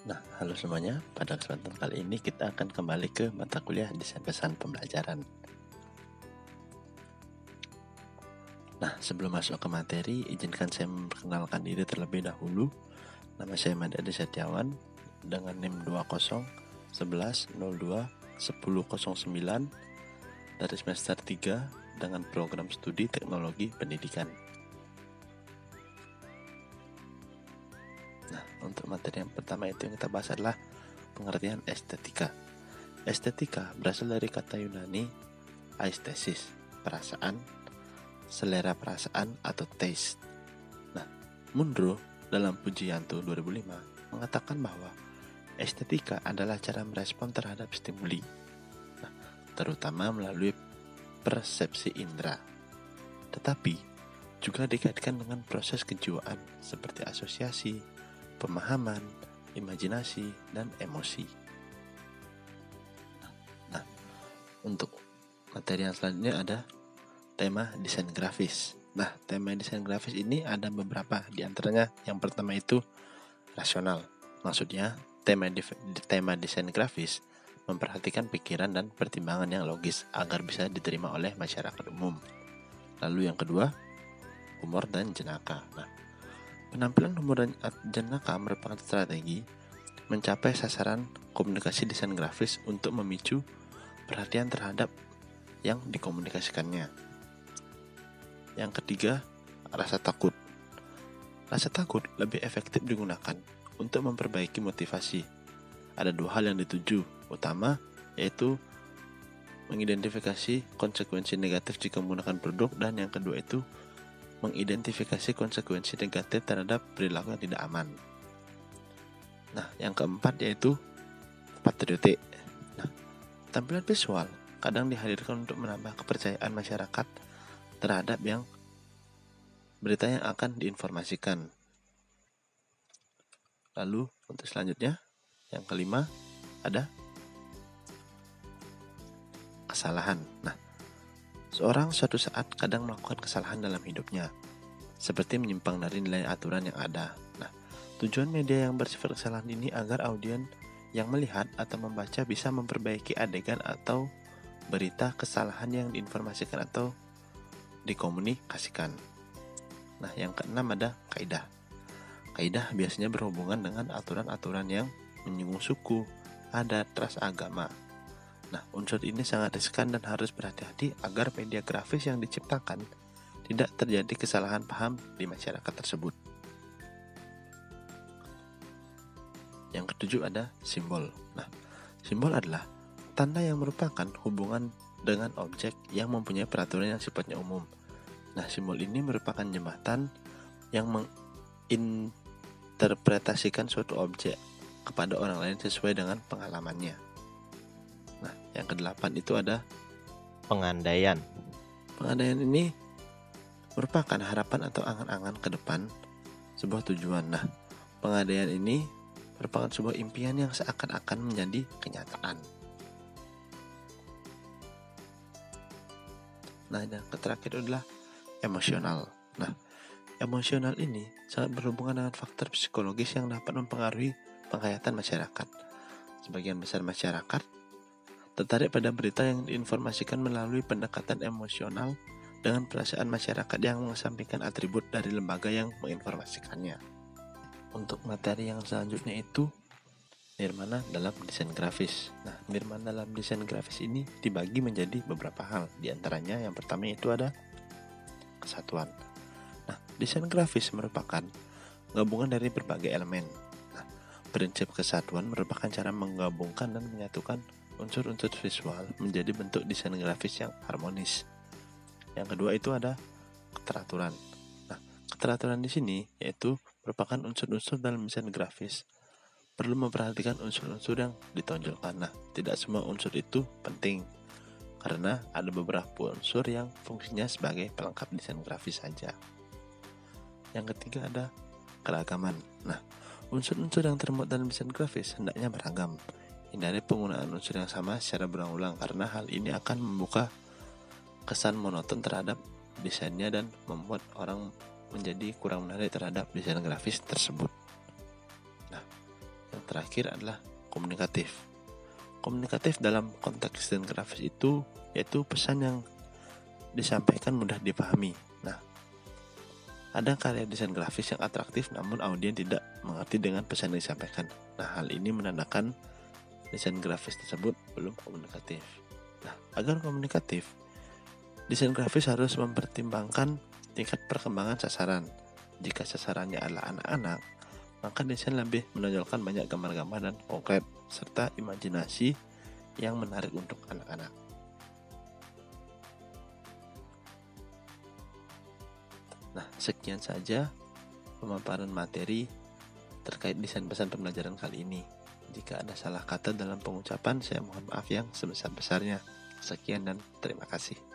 Nah, halo semuanya. Pada kesempatan kali ini kita akan kembali ke mata kuliah desain pesan pembelajaran. Nah, sebelum masuk ke materi, izinkan saya memperkenalkan diri terlebih dahulu. Nama saya Madadi Setiawan dengan NIM 20 11 02 10 09 dari semester 3 dengan program studi teknologi pendidikan. Nah, untuk materi yang pertama itu yang kita bahas adalah pengertian estetika. Estetika berasal dari kata Yunani aesthesis, perasaan, selera perasaan atau taste. Nah, Mundro dalam Pujiyanto 2005 mengatakan bahwa estetika adalah cara merespon terhadap stimuli, terutama melalui persepsi indera, tetapi juga dikaitkan dengan proses kejiwaan seperti asosiasi, pemahaman, imajinasi, dan emosi. Nah, untuk materi yang selanjutnya ada tema desain grafis. Nah, tema desain grafis ini ada beberapa, di antaranya yang pertama itu rasional. Maksudnya, tema desain grafis memperhatikan pikiran dan pertimbangan yang logis agar bisa diterima oleh masyarakat umum. Lalu yang kedua, humor dan jenaka. Nah, penampilan humor dan jenaka merupakan strategi mencapai sasaran komunikasi desain grafis untuk memicu perhatian terhadap yang dikomunikasikannya. Yang ketiga, rasa takut. Rasa takut lebih efektif digunakan untuk memperbaiki motivasi. Ada dua hal yang dituju, utama yaitu mengidentifikasi konsekuensi negatif jika menggunakan produk, dan yang kedua itu mengidentifikasi konsekuensi negatif terhadap perilaku yang tidak aman. Nah, yang keempat yaitu patriotik. Nah, tampilan visual kadang dihadirkan untuk menambah kepercayaan masyarakat terhadap yang berita yang akan diinformasikan. Lalu untuk selanjutnya, yang kelima ada kesalahan. Nah, seorang suatu saat kadang melakukan kesalahan dalam hidupnya, seperti menyimpang dari nilai aturan yang ada. Nah, tujuan media yang bersifat kesalahan ini agar audien yang melihat atau membaca bisa memperbaiki adegan atau berita kesalahan yang diinformasikan atau dikomunikasikan. Nah, yang keenam ada kaidah. Kaidah biasanya berhubungan dengan aturan-aturan yang menyinggung suku, adat, ras, agama. Nah, unsur ini sangat riskan dan harus berhati-hati agar media grafis yang diciptakan tidak terjadi kesalahan paham di masyarakat tersebut. Yang ketujuh ada simbol. Nah, simbol adalah tanda yang merupakan hubungan dengan objek yang mempunyai peraturan yang sifatnya umum. Nah, simbol ini merupakan jembatan yang menginterpretasikan suatu objek kepada orang lain sesuai dengan pengalamannya. Nah, yang kedelapan itu ada pengandaian. Pengandaian ini merupakan harapan atau angan-angan ke depan sebuah tujuan. Nah, pengandaian ini merupakan sebuah impian yang seakan-akan menjadi kenyataan. Nah, yang terakhir adalah emosional. Nah, emosional ini sangat berhubungan dengan faktor psikologis yang dapat mempengaruhi penghayatan masyarakat. Sebagian besar masyarakat tertarik pada berita yang diinformasikan melalui pendekatan emosional dengan perasaan masyarakat yang mengesampingkan atribut dari lembaga yang menginformasikannya. Untuk materi yang selanjutnya itu nirmana dalam desain grafis. Nah, nirmana dalam desain grafis ini dibagi menjadi beberapa hal. Di antaranya yang pertama itu ada kesatuan. Nah, desain grafis merupakan gabungan dari berbagai elemen. Nah, prinsip kesatuan merupakan cara menggabungkan dan menyatukan unsur-unsur visual menjadi bentuk desain grafis yang harmonis. Yang kedua itu ada keteraturan. Nah, keteraturan di sini yaitu merupakan unsur-unsur dalam desain grafis. Perlu memperhatikan unsur-unsur yang ditonjolkan. Nah, tidak semua unsur itu penting, karena ada beberapa unsur yang fungsinya sebagai pelengkap desain grafis saja. Yang ketiga ada keragaman. Nah, unsur-unsur yang termuat dalam desain grafis hendaknya beragam. Hindari penggunaan unsur yang sama secara berulang-ulang, karena hal ini akan membuka kesan monoton terhadap desainnya dan membuat orang menjadi kurang menarik terhadap desain grafis tersebut. Nah, yang terakhir adalah komunikatif. Komunikatif dalam konteks desain grafis itu yaitu pesan yang disampaikan mudah dipahami. Nah, ada karya desain grafis yang atraktif namun audien tidak mengerti dengan pesan yang disampaikan. Nah, hal ini menandakan desain grafis tersebut belum komunikatif. Nah, agar komunikatif, desain grafis harus mempertimbangkan tingkat perkembangan sasaran. Jika sasarannya adalah anak-anak, maka desain lebih menonjolkan banyak gambar-gambar dan konkret, serta imajinasi yang menarik untuk anak-anak. Nah, sekian saja pemaparan materi terkait desain pesan pembelajaran kali ini. Jika ada salah kata dalam pengucapan, saya mohon maaf yang sebesar-besarnya. Sekian dan terima kasih.